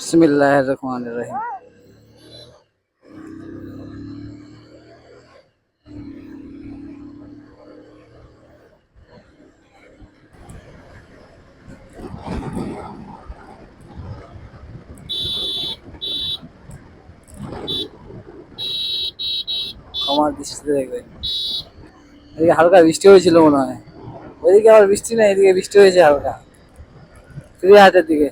বিসমিল্লাহির রহমানির রহিম। ক্ষমার দৃষ্টিতে দেখবেন। এদিকে হালকা বৃষ্টি হয়েছিল মনে হয়। ওইদিকে আবার বৃষ্টি নেই, এদিকে বৃষ্টি হয়েছে হালকা। ফিরিহাটের দিকে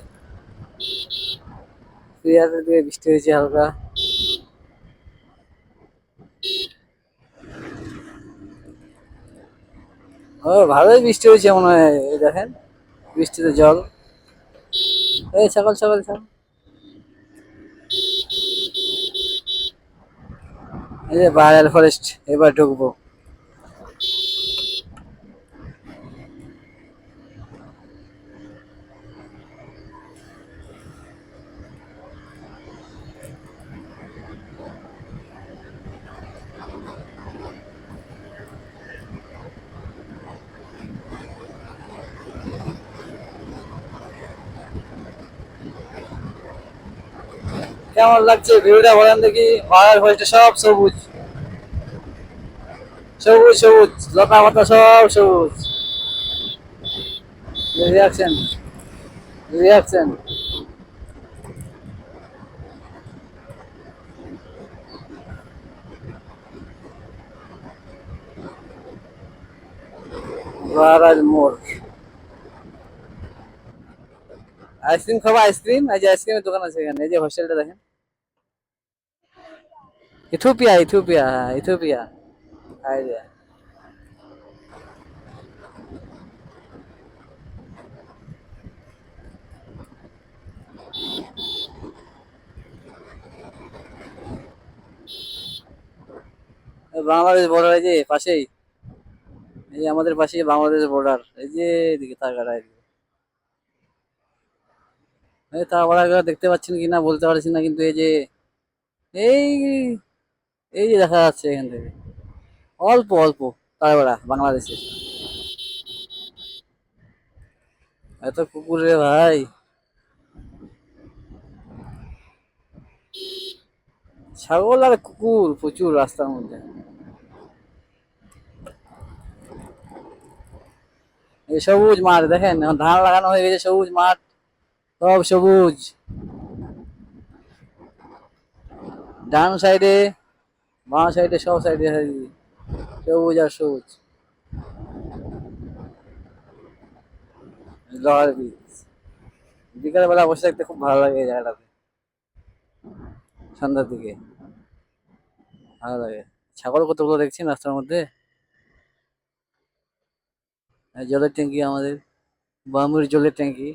ফিরিহাটের দিকে বৃষ্টি হয়েছে হালকা। ও ভালোই বৃষ্টি হয়েছে মনে হয়, এই দেখেন বৃষ্টিতে জল। এই সকাল সকাল সকাল, এই যে বায়াল ফরেস্ট, এবার ঢুকবো। কেমন লাগছে ভিউটা বলেন দেখি? বায়াল ফরেস্টে সব সবুজ, সবুজ সবুজ, লতা পাতা সব সবুজ। Reaction, reaction. বারাল মোড়। আইসক্রিম খাবো? আইসক্রিম, এই যে আইসক্রিমের দোকান আছে এখানে। এই যে হোস্টেলটা দেখেন, ইথিওপিয়া ইথিওপিয়া, হ্যাঁ ইথিওপিয়া। এই যে বাংলাদেশ বর্ডার, এই যে পাশেই, এই যে আমাদের পাশেই বাংলাদেশ বর্ডার। এই যে এদিকে তারগাড়া, এদিকে এই তারগাড়া দেখতে পাচ্ছেন কিনা বলতে পারছি না, কিন্তু এই যে এই এই যে দেখা যাচ্ছে এখান থেকে অল্প অল্প তারগাড়া বাংলাদেশে। এত কুকুর রে ভাই! ছাগল আর কুকুর প্রচুর রাস্তার মধ্যে। এই সবুজ মাঠ দেখেন, এখন ধান লাগানো হয়ে গেছে, সবুজ মাঠ, সব সবুজ। ডান সাইডে, বাঁ সাইডে, সব সাইডে সবুজ আর সবুজ। লোহার ব্রিজ। বিকাল বেলা বসে থাকতে খুব ভালো লাগে এই জায়গাটাতে, সন্ধ্যার দিকে ভালো লাগে। ছাগল কতগুলো দেখছি রাস্তার মধ্যে। আর জলের ট্যাঙ্কি আমাদের, বামুর জলের ট্যাঙ্কি।